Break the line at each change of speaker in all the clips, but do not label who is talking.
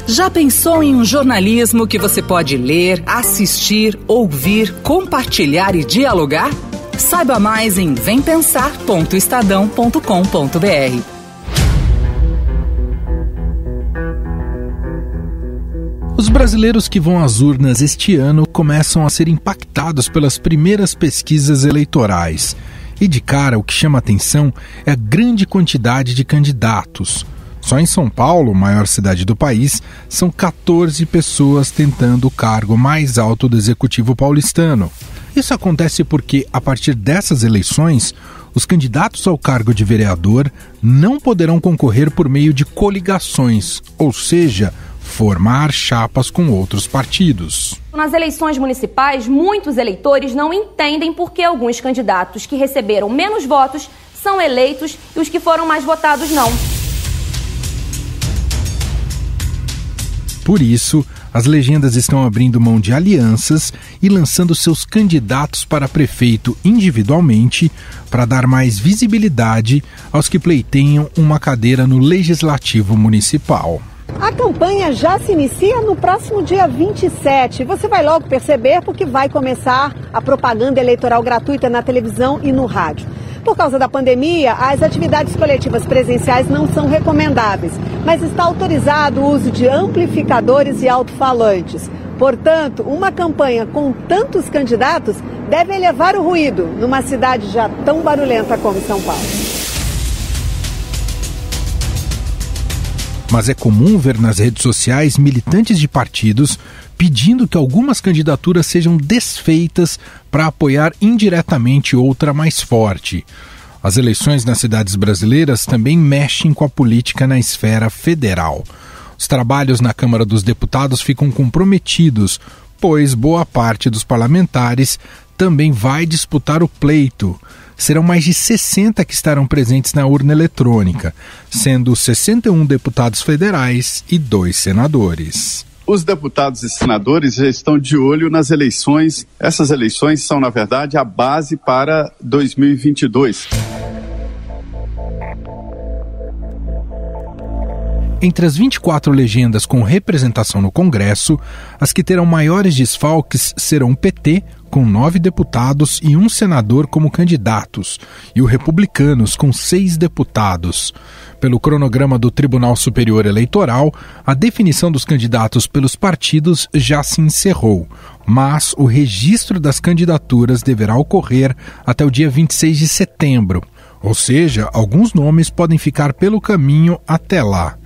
Já pensou em um jornalismo que você pode ler, assistir, ouvir, compartilhar e dialogar? Saiba mais em vempensar.estadão.com.br.
Os brasileiros que vão às urnas este ano começam a ser impactados pelas primeiras pesquisas eleitorais. E de cara, o que chama atenção é a grande quantidade de candidatos. Só em São Paulo, maior cidade do país, são 14 pessoas tentando o cargo mais alto do executivo paulistano. Isso acontece porque, a partir dessas eleições, os candidatos ao cargo de vereador não poderão concorrer por meio de coligações, ou seja, formar chapas com outros partidos.
Nas eleições municipais, muitos eleitores não entendem por que alguns candidatos que receberam menos votos são eleitos e os que foram mais votados não.
Por isso, as legendas estão abrindo mão de alianças e lançando seus candidatos para prefeito individualmente para dar mais visibilidade aos que pleiteiam uma cadeira no Legislativo Municipal.
A campanha já se inicia no próximo dia 27. Você vai logo perceber porque vai começar a propaganda eleitoral gratuita na televisão e no rádio. Por causa da pandemia, as atividades coletivas presenciais não são recomendáveis, mas está autorizado o uso de amplificadores e alto-falantes. Portanto, uma campanha com tantos candidatos deve elevar o ruído numa cidade já tão barulhenta como São Paulo.
Mas é comum ver nas redes sociais militantes de partidos pedindo que algumas candidaturas sejam desfeitas para apoiar indiretamente outra mais forte. As eleições nas cidades brasileiras também mexem com a política na esfera federal. Os trabalhos na Câmara dos Deputados ficam comprometidos, pois boa parte dos parlamentares também vai disputar o pleito. Serão mais de 60 que estarão presentes na urna eletrônica, sendo 61 deputados federais e 2 senadores.
Os deputados e senadores já estão de olho nas eleições. Essas eleições são, na verdade, a base para 2022.
Entre as 24 legendas com representação no Congresso, as que terão maiores desfalques serão o PT, com 9 deputados e 1 senador como candidatos, e o Republicanos, com 6 deputados. Pelo cronograma do Tribunal Superior Eleitoral, a definição dos candidatos pelos partidos já se encerrou, mas o registro das candidaturas deverá ocorrer até o dia 26 de setembro, ou seja, alguns nomes podem ficar pelo caminho até lá.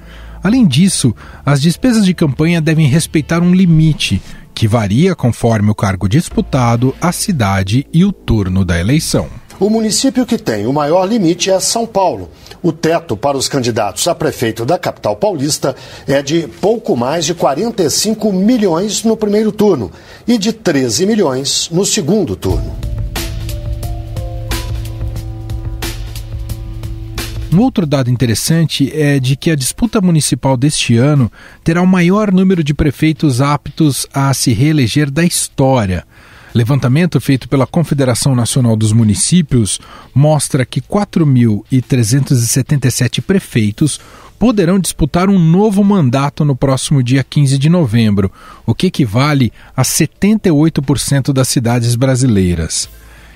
Além disso, as despesas de campanha devem respeitar um limite, que varia conforme o cargo disputado, a cidade e o turno da eleição.
O município que tem o maior limite é São Paulo. O teto para os candidatos a prefeito da capital paulista é de pouco mais de 45 milhões no primeiro turno e de 13 milhões no segundo turno.
Um outro dado interessante é de que a disputa municipal deste ano terá o maior número de prefeitos aptos a se reeleger da história. Levantamento feito pela Confederação Nacional dos Municípios mostra que 4.377 prefeitos poderão disputar um novo mandato no próximo dia 15 de novembro, o que equivale a 78% das cidades brasileiras.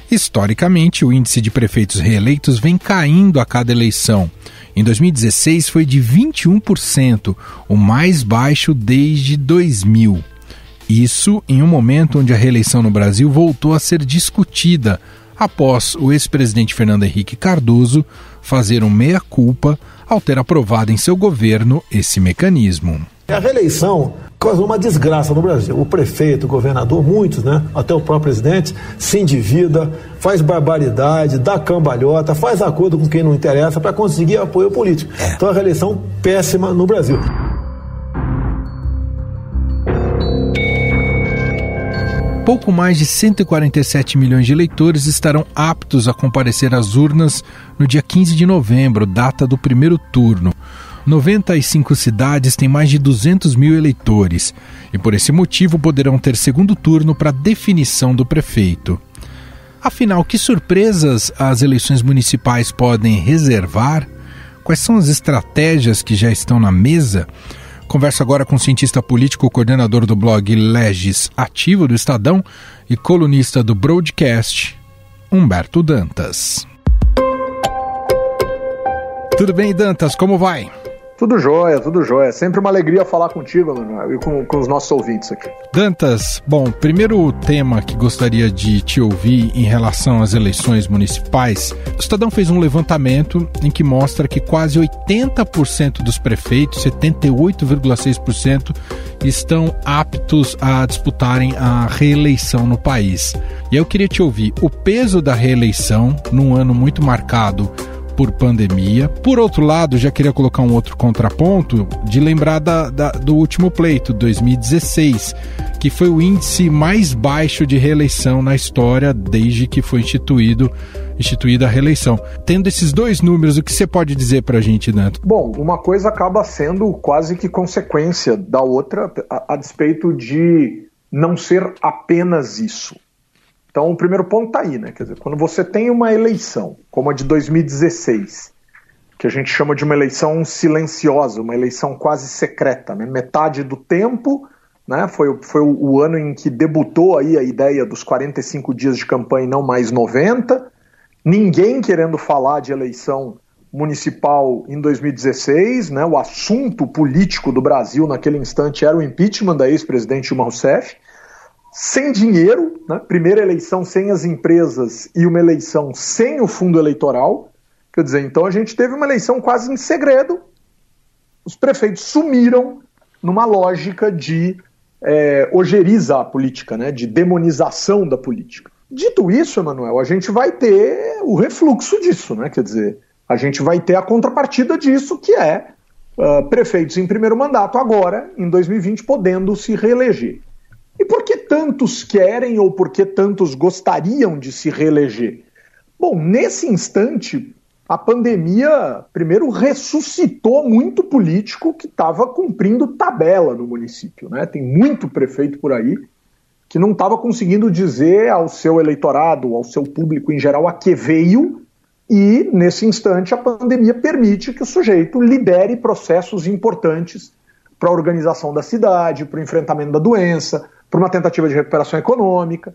Historicamente, o índice de prefeitos reeleitos vem caindo a cada eleição. Em 2016 foi de 21%, o mais baixo desde 2000. Isso em um momento onde a reeleição no Brasil voltou a ser discutida, após o ex-presidente Fernando Henrique Cardoso fazer um meia-culpa ao ter aprovado em seu governo esse mecanismo.
A reeleição causou uma desgraça no Brasil. O prefeito, o governador, muitos, até o próprio presidente, se endivida, faz barbaridade, dá cambalhota, faz acordo com quem não interessa para conseguir apoio político. Então a reeleição péssima no Brasil.
Pouco mais de 147 milhões de eleitores estarão aptos a comparecer às urnas no dia 15 de novembro, data do primeiro turno. 95 cidades têm mais de 200 mil eleitores e, por esse motivo, poderão ter segundo turno para definição do prefeito. Afinal, que surpresas as eleições municipais podem reservar? Quais são as estratégias que já estão na mesa? Converso agora com o cientista político, coordenador do blog Legis Ativo do Estadão e colunista do Broadcast, Humberto Dantas. Tudo bem, Dantas? Como vai?
Tudo jóia, tudo jóia. Sempre uma alegria falar contigo, Manuel, e com os nossos ouvintes aqui.
Dantas, bom, primeiro tema que gostaria de te ouvir em relação às eleições municipais. O Estadão fez um levantamento em que mostra que quase 80% dos prefeitos, 78,6%, estão aptos a disputarem a reeleição no país. E eu queria te ouvir o peso da reeleição num ano muito marcado por pandemia. Por outro lado, já queria colocar um outro contraponto de lembrar do último pleito, 2016, que foi o índice mais baixo de reeleição na história desde que foi instituída a reeleição. Tendo esses dois números, o que você pode dizer para a gente, Dantas?
Bom, uma coisa acaba sendo quase que consequência da outra, a despeito de não ser apenas isso. Então, o primeiro ponto está aí, né? Quer dizer, quando você tem uma eleição, como a de 2016, que a gente chama de uma eleição silenciosa, uma eleição quase secreta, né? Metade do tempo, né? Foi o ano em que debutou aí a ideia dos 45 dias de campanha e não mais 90, ninguém querendo falar de eleição municipal em 2016, né? O assunto político do Brasil naquele instante era o impeachment da ex-presidente Dilma Rousseff, sem dinheiro, né? Primeira eleição sem as empresas e uma eleição sem o fundo eleitoral. Quer dizer, então a gente teve uma eleição quase em segredo, os prefeitos sumiram numa lógica de ojeriza a política, né? De demonização da política. Dito isso, Emanuel, a gente vai ter o refluxo disso, né? Quer dizer, a gente vai ter a contrapartida disso, que é prefeitos em primeiro mandato agora, em 2020, podendo se reeleger. E por que tantos querem ou por que tantos gostariam de se reeleger? Bom, nesse instante, a pandemia, primeiro, ressuscitou muito político que estava cumprindo tabela no município, né? Tem muito prefeito por aí que não estava conseguindo dizer ao seu eleitorado, ao seu público em geral, a que veio, e, nesse instante, a pandemia permite que o sujeito lidere processos importantes para a organização da cidade, para o enfrentamento da doença, para uma tentativa de recuperação econômica.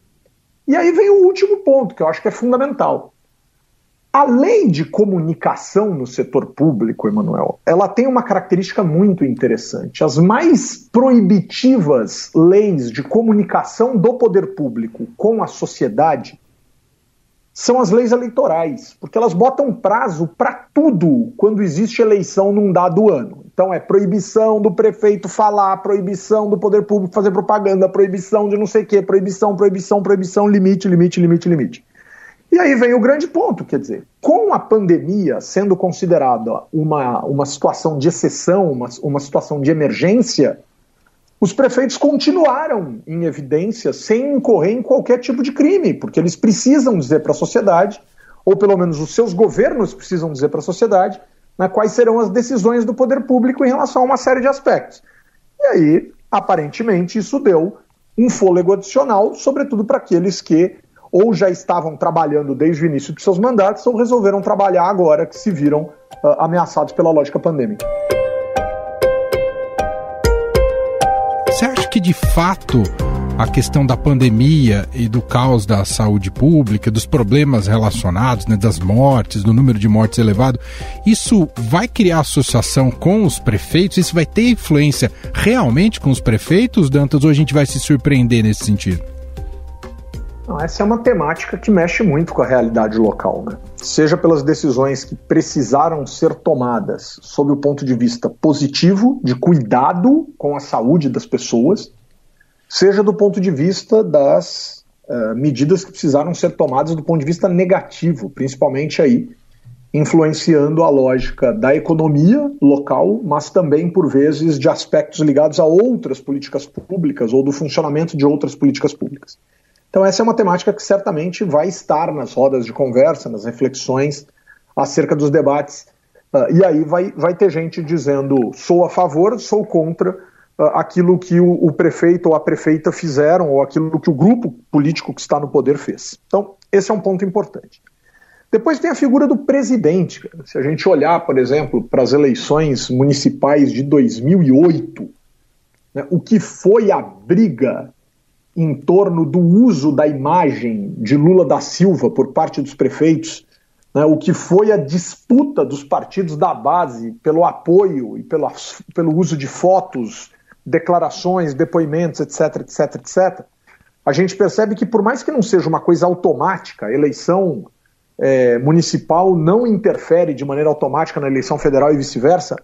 E aí vem o último ponto, que eu acho que é fundamental. A lei de comunicação no setor público, Emanuel, ela tem uma característica muito interessante. As mais proibitivas leis de comunicação do poder público com a sociedade são as leis eleitorais, porque elas botam prazo para tudo quando existe eleição num dado ano. Então é proibição do prefeito falar, proibição do poder público fazer propaganda, proibição de não sei o quê, proibição, limite. E aí vem o grande ponto, quer dizer, com a pandemia sendo considerada uma situação de exceção, uma situação de emergência, os prefeitos continuaram em evidência sem incorrer em qualquer tipo de crime, porque eles precisam dizer para a sociedade, ou pelo menos os seus governos precisam dizer para a sociedade, né, quais serão as decisões do poder público em relação a uma série de aspectos. E aí, aparentemente, isso deu um fôlego adicional, sobretudo para aqueles que ou já estavam trabalhando desde o início de seus mandatos ou resolveram trabalhar agora que se viram ameaçados pela lógica pandêmica.
Você acha que, de fato, a questão da pandemia e do caos da saúde pública, dos problemas relacionados, né, das mortes, do número de mortes elevado, isso vai criar associação com os prefeitos? Isso vai ter influência realmente com os prefeitos, Dantas, ou a gente vai se surpreender nesse sentido?
Essa é uma temática que mexe muito com a realidade local, né? Seja pelas decisões que precisaram ser tomadas sob o ponto de vista positivo, de cuidado com a saúde das pessoas, seja do ponto de vista das medidas que precisaram ser tomadas do ponto de vista negativo, principalmente aí influenciando a lógica da economia local, mas também, por vezes, de aspectos ligados a outras políticas públicas ou do funcionamento de outras políticas públicas. Então essa é uma temática que certamente vai estar nas rodas de conversa, nas reflexões acerca dos debates, e aí vai ter gente dizendo sou a favor, sou contra aquilo que o prefeito ou a prefeita fizeram ou aquilo que o grupo político que está no poder fez. Então esse é um ponto importante. Depois tem a figura do presidente. Se a gente olhar, por exemplo, para as eleições municipais de 2008, né, o que foi a briga em torno do uso da imagem de Lula da Silva por parte dos prefeitos, né, o que foi a disputa dos partidos da base pelo apoio e pelo uso de fotos, declarações, depoimentos, etc, etc, etc, a gente percebe que, por mais que não seja uma coisa automática, a eleição municipal não interfere de maneira automática na eleição federal e vice-versa,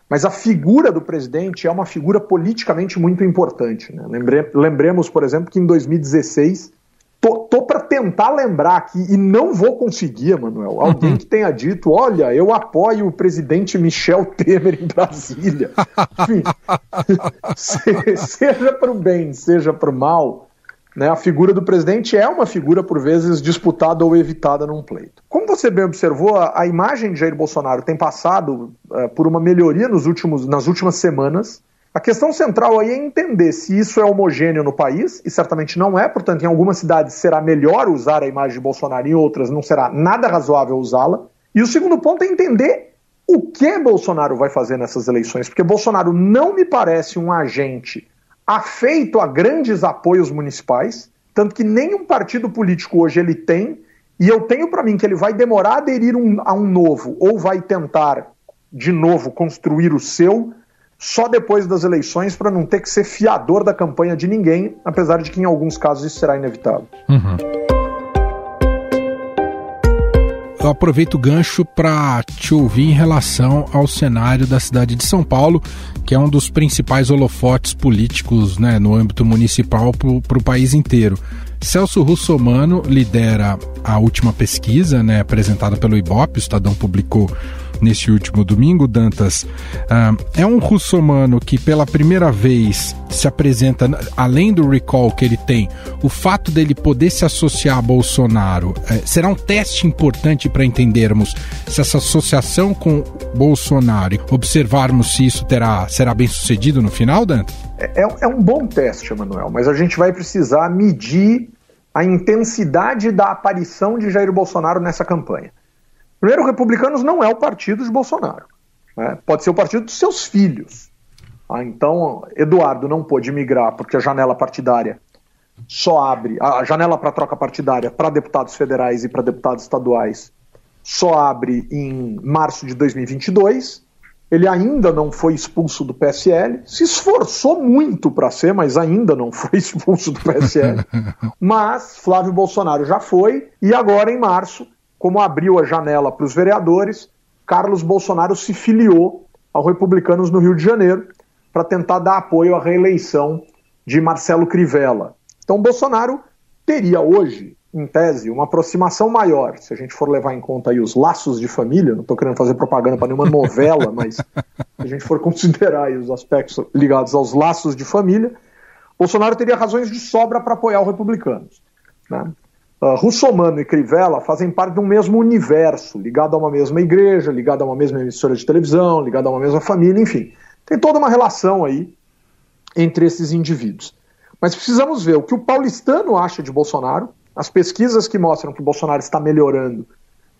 mas a figura do presidente é uma figura politicamente muito importante, né? Lembremos, por exemplo, que em 2016, tô para tentar lembrar aqui, e não vou conseguir, Emanuel, alguém que tenha dito, olha, eu apoio o presidente Michel Temer em Brasília. Enfim, seja para o bem, seja para o mal, né, a figura do presidente é uma figura, por vezes, disputada ou evitada num pleito. Como você bem observou, a imagem de Jair Bolsonaro tem passado por uma melhoria nas últimas semanas. A questão central aí é entender se isso é homogêneo no país, e certamente não é, portanto, em algumas cidades será melhor usar a imagem de Bolsonaro, em outras não será nada razoável usá-la. E o segundo ponto é entender o que Bolsonaro vai fazer nessas eleições, porque Bolsonaro não me parece um agente afeito a grandes apoios municipais, tanto que nenhum partido político hoje ele tem, e eu tenho para mim que ele vai demorar a aderir a um novo, ou vai tentar de novo construir o seu, só depois das eleições, para não ter que ser fiador da campanha de ninguém, apesar de que em alguns casos isso será inevitável.
Eu aproveito o gancho para te ouvir em relação ao cenário da cidade de São Paulo, que é um dos principais holofotes políticos, né, no âmbito municipal para o país inteiro. Celso Russomano lidera a última pesquisa, né, apresentada pelo Ibope, o Estadão publicou neste último domingo, Dantas. É um russomano que pela primeira vez se apresenta, além do recall que ele tem, o fato dele poder se associar a Bolsonaro será um teste importante para entendermos se essa associação com Bolsonaro, observarmos se isso será bem sucedido no final, Dantas?
É um bom teste, Emanuel, mas a gente vai precisar medir a intensidade da aparição de Jair Bolsonaro nessa campanha. Primeiro, Republicanos não é o partido de Bolsonaro, né? Pode ser o partido dos seus filhos. Então, Eduardo não pôde migrar porque a janela partidária só abre, a janela para troca partidária para deputados federais e para deputados estaduais só abre em março de 2022. Ele ainda não foi expulso do PSL, se esforçou muito para ser, mas ainda não foi expulso do PSL. Mas Flávio Bolsonaro já foi, e agora em março, como abriu a janela para os vereadores, Carlos Bolsonaro se filiou ao Republicanos no Rio de Janeiro para tentar dar apoio à reeleição de Marcelo Crivella. Então Bolsonaro teria hoje, em tese, uma aproximação maior, se a gente for levar em conta aí os laços de família, não estou querendo fazer propaganda para nenhuma novela, mas se a gente for considerar aí os aspectos ligados aos laços de família, Bolsonaro teria razões de sobra para apoiar os Republicanos, né? Russomano e Crivella fazem parte de um mesmo universo, ligado a uma mesma igreja, ligado a uma mesma emissora de televisão, ligado a uma mesma família, enfim. Tem toda uma relação aí entre esses indivíduos. Mas precisamos ver o que o paulistano acha de Bolsonaro. As pesquisas que mostram que Bolsonaro está melhorando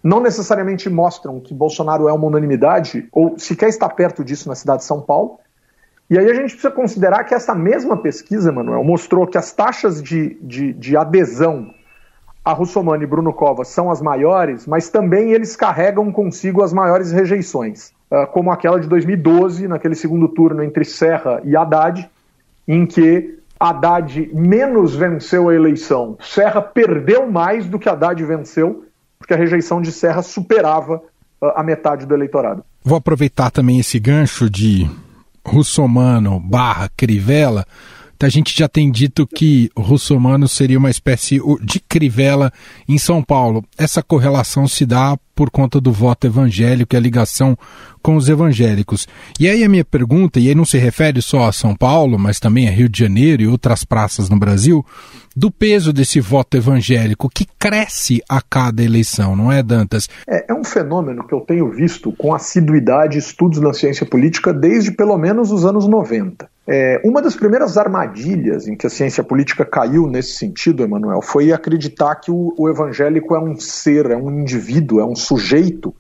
não necessariamente mostram que Bolsonaro é uma unanimidade, ou sequer está perto disso na cidade de São Paulo. E aí a gente precisa considerar que essa mesma pesquisa, Emanuel, mostrou que as taxas de adesão a Russomano e Bruno Covas são as maiores, mas também eles carregam consigo as maiores rejeições, como aquela de 2012, naquele segundo turno entre Serra e Haddad, em que Haddad menos venceu a eleição. Serra perdeu mais do que Haddad venceu, porque a rejeição de Serra superava a metade do eleitorado.
Vou aproveitar também esse gancho de Russomano / Crivella. A gente já tem dito que o Russomano seria uma espécie de Crivella em São Paulo. Essa correlação se dá por conta do voto evangélico e a ligação com os evangélicos. E aí a minha pergunta, e aí não se refere só a São Paulo, mas também a Rio de Janeiro e outras praças no Brasil, do peso desse voto evangélico que cresce a cada eleição, não é, Dantas?
É um fenômeno que eu tenho visto com assiduidade estudos na ciência política desde pelo menos os anos 90. Uma das primeiras armadilhas em que a ciência política caiu nesse sentido, Emanuel, foi acreditar que o evangélico é um ser, é um indivíduo, é um sujeito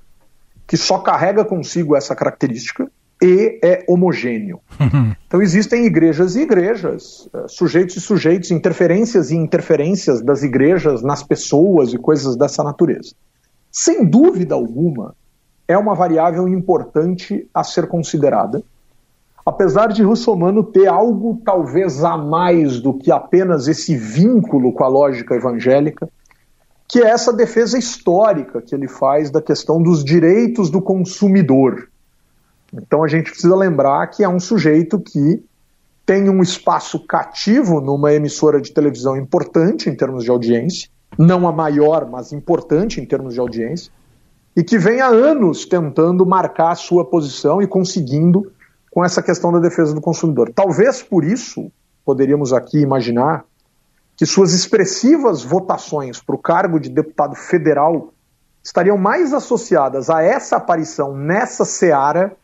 que só carrega consigo essa característica e é homogêneo. Então existem igrejas e igrejas, sujeitos e sujeitos, interferências e interferências das igrejas nas pessoas e coisas dessa natureza. Sem dúvida alguma, é uma variável importante a ser considerada, apesar de Russomano ter algo talvez a mais do que apenas esse vínculo com a lógica evangélica, que é essa defesa histórica que ele faz da questão dos direitos do consumidor. Então a gente precisa lembrar que é um sujeito que tem um espaço cativo numa emissora de televisão importante em termos de audiência, não a maior, mas importante em termos de audiência, e que vem há anos tentando marcar a sua posição e conseguindo com essa questão da defesa do consumidor. Talvez por isso, poderíamos aqui imaginar, que suas expressivas votações para o cargo de deputado federal estariam mais associadas a essa aparição nessa seara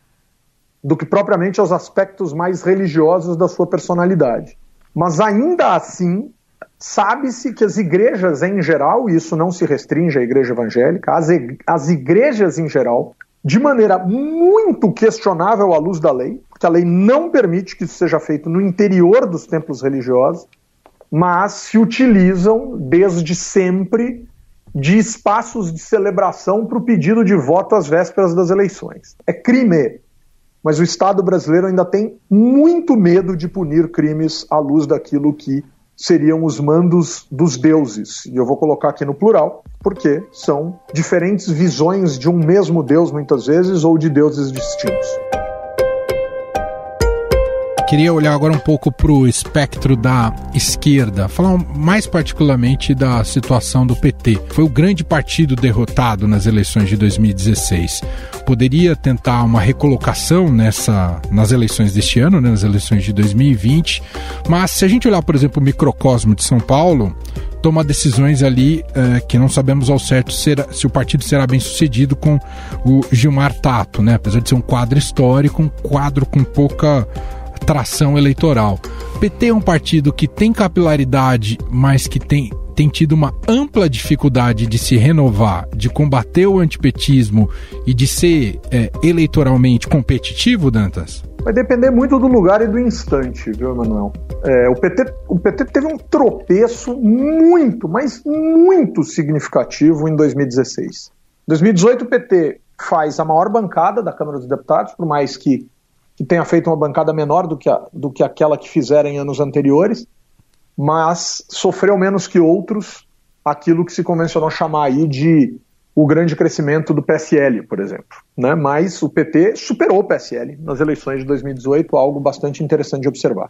do que propriamente aos aspectos mais religiosos da sua personalidade. Mas ainda assim, sabe-se que as igrejas em geral, e isso não se restringe à igreja evangélica, as igrejas em geral, de maneira muito questionável à luz da lei, porque a lei não permite que isso seja feito no interior dos templos religiosos, mas se utilizam desde sempre de espaços de celebração para o pedido de voto às vésperas das eleições. É crime, mas o Estado brasileiro ainda tem muito medo de punir crimes à luz daquilo que seriam os mandos dos deuses. E eu vou colocar aqui no plural, porque são diferentes visões de um mesmo Deus, muitas vezes, ou de deuses distintos.
Queria olhar agora um pouco para o espectro da esquerda, falar mais particularmente da situação do PT. Foi o grande partido derrotado nas eleições de 2016. Poderia tentar uma recolocação nas eleições deste ano, né, nas eleições de 2020, mas se a gente olhar, por exemplo, o microcosmo de São Paulo, toma decisões ali que não sabemos ao certo se o partido será bem sucedido com o Gilmar Tato, né? Apesar de ser um quadro histórico, um quadro com pouca tração eleitoral. O PT é um partido que tem capilaridade, mas que tem tido uma ampla dificuldade de se renovar, de combater o antipetismo e de ser eleitoralmente competitivo, Dantas?
Vai depender muito do lugar e do instante, viu, Emanuel? O PT teve um tropeço muito, mas muito significativo em 2016. Em 2018 o PT faz a maior bancada da Câmara dos Deputados, por mais que tenha feito uma bancada menor do que aquela que fizeram em anos anteriores, mas sofreu menos que outros aquilo que se convencionou chamar aí de o grande crescimento do PSL, por exemplo, né? Mas o PT superou o PSL nas eleições de 2018, algo bastante interessante de observar.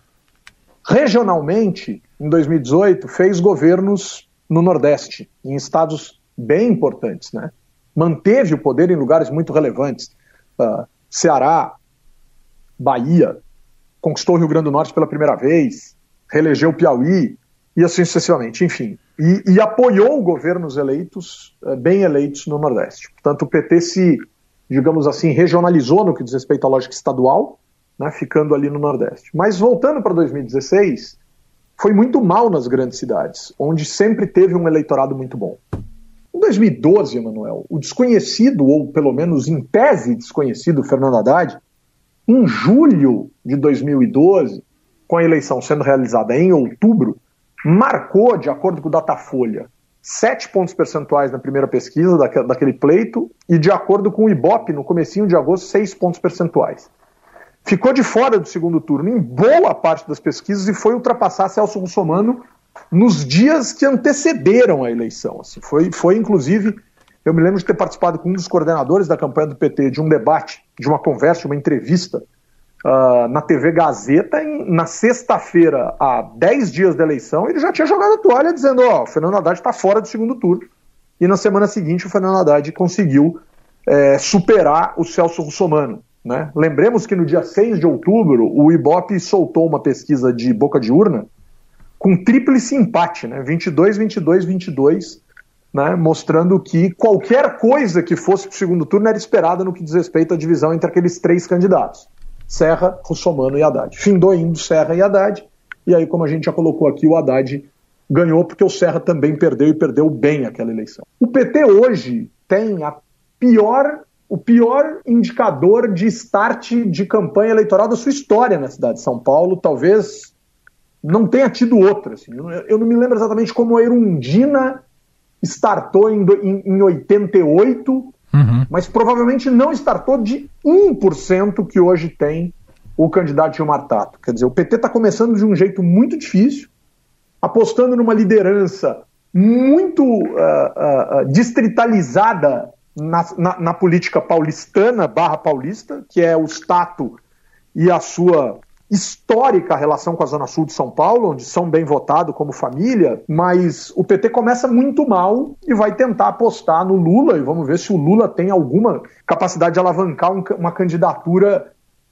Regionalmente, em 2018, fez governos no Nordeste, em estados bem importantes, né? Manteve o poder em lugares muito relevantes, Ceará, Bahia, conquistou o Rio Grande do Norte pela primeira vez, reelegeu o Piauí, e assim sucessivamente, enfim. E apoiou governos eleitos, bem eleitos no Nordeste. Portanto, o PT se, digamos assim, regionalizou no que diz respeito à lógica estadual, né, ficando ali no Nordeste. Mas voltando para 2016, foi muito mal nas grandes cidades, onde sempre teve um eleitorado muito bom. Em 2012, Emanuel, o desconhecido, ou pelo menos em tese desconhecido, Fernando Haddad, em julho de 2012, com a eleição sendo realizada em outubro, marcou, de acordo com o Datafolha, 7 pontos percentuais na primeira pesquisa daquele pleito e, de acordo com o Ibope, no comecinho de agosto, 6 pontos percentuais. Ficou de fora do segundo turno em boa parte das pesquisas e foi ultrapassar Celso Russomano nos dias que antecederam a eleição. Assim, foi inclusive, eu me lembro de ter participado com um dos coordenadores da campanha do PT de um debate, de uma conversa, de uma entrevista na TV Gazeta, na sexta-feira, há 10 dias da eleição, ele já tinha jogado a toalha dizendo, o Fernando Haddad está fora do segundo turno. E na semana seguinte o Fernando Haddad conseguiu superar o Celso Russomano, né? Lembremos que no dia 6 de outubro o Ibope soltou uma pesquisa de boca de urna com tríplice empate, né? 22, 22, 22, né? Mostrando que qualquer coisa que fosse para o segundo turno era esperada no que diz respeito à divisão entre aqueles 3 candidatos. Serra, Russomano e Haddad. Findou indo Serra e Haddad, e aí, como a gente já colocou aqui, o Haddad ganhou porque o Serra também perdeu e perdeu bem aquela eleição. O PT hoje tem o pior indicador de start de campanha eleitoral da sua história na cidade de São Paulo. Talvez não tenha tido outra. Assim. Eu não me lembro exatamente como a Erundina startou em 88, mas provavelmente não startou de 1% que hoje tem o candidato Gilmar Tato. Quer dizer, o PT está começando de um jeito muito difícil, apostando numa liderança muito distritalizada na política paulistana / paulista, que é o Tato e a sua histórica relação com a Zona Sul de São Paulo, onde são bem votados como família, mas o PT começa muito mal e vai tentar apostar no Lula, e vamos ver se o Lula tem alguma capacidade de alavancar uma candidatura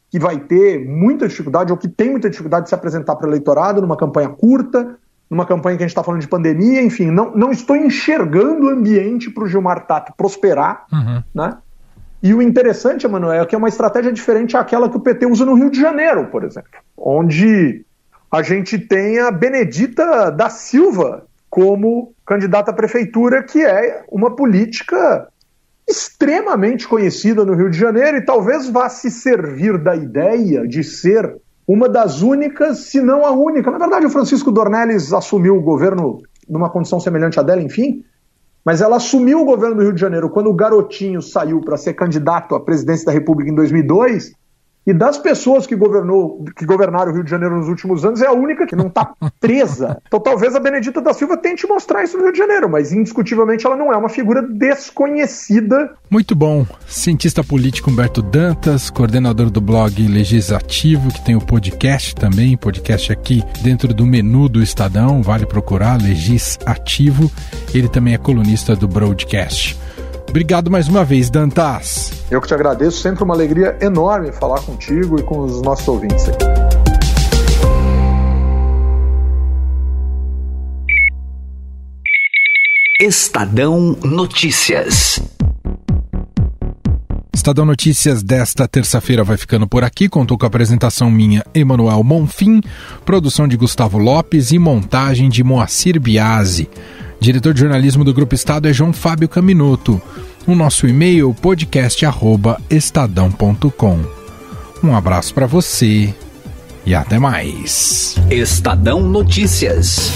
que vai ter muita dificuldade, ou que tem muita dificuldade de se apresentar para o eleitorado numa campanha curta, numa campanha que a gente está falando de pandemia, enfim, não estou enxergando o ambiente para o Gilmar Tato prosperar, né? E o interessante, Emanuel, é que é uma estratégia diferente àquela que o PT usa no Rio de Janeiro, por exemplo, onde a gente tem a Benedita da Silva como candidata à prefeitura, que é uma política extremamente conhecida no Rio de Janeiro e talvez vá se servir da ideia de ser uma das únicas, se não a única. Na verdade, o Francisco Dornelles assumiu o governo numa condição semelhante à dela, enfim, mas ela assumiu o governo do Rio de Janeiro quando o Garotinho saiu para ser candidato à presidência da República em 2002, e das pessoas que governaram o Rio de Janeiro nos últimos anos, é a única que não está presa. Então talvez a Benedita da Silva tente mostrar isso no Rio de Janeiro, mas indiscutivelmente ela não é uma figura desconhecida.
Muito bom. Cientista político Humberto Dantas, coordenador do blog Legislativo, que tem o podcast também, podcast aqui dentro do menu do Estadão, vale procurar, Legislativo. Ele também é colunista do Broadcast. Obrigado mais uma vez, Dantas.
Eu que te agradeço, sempre uma alegria enorme falar contigo e com os nossos ouvintes aqui.
Estadão Notícias.
Estadão Notícias desta terça-feira vai ficando por aqui. Contou com a apresentação minha, Emanuel Bonfim, produção de Gustavo Lopes e montagem de Moacir Biasi. Diretor de jornalismo do Grupo Estado é João Fábio Caminoto. O nosso e-mail podcast@estadão.com. Um abraço para você e até mais.
Estadão Notícias.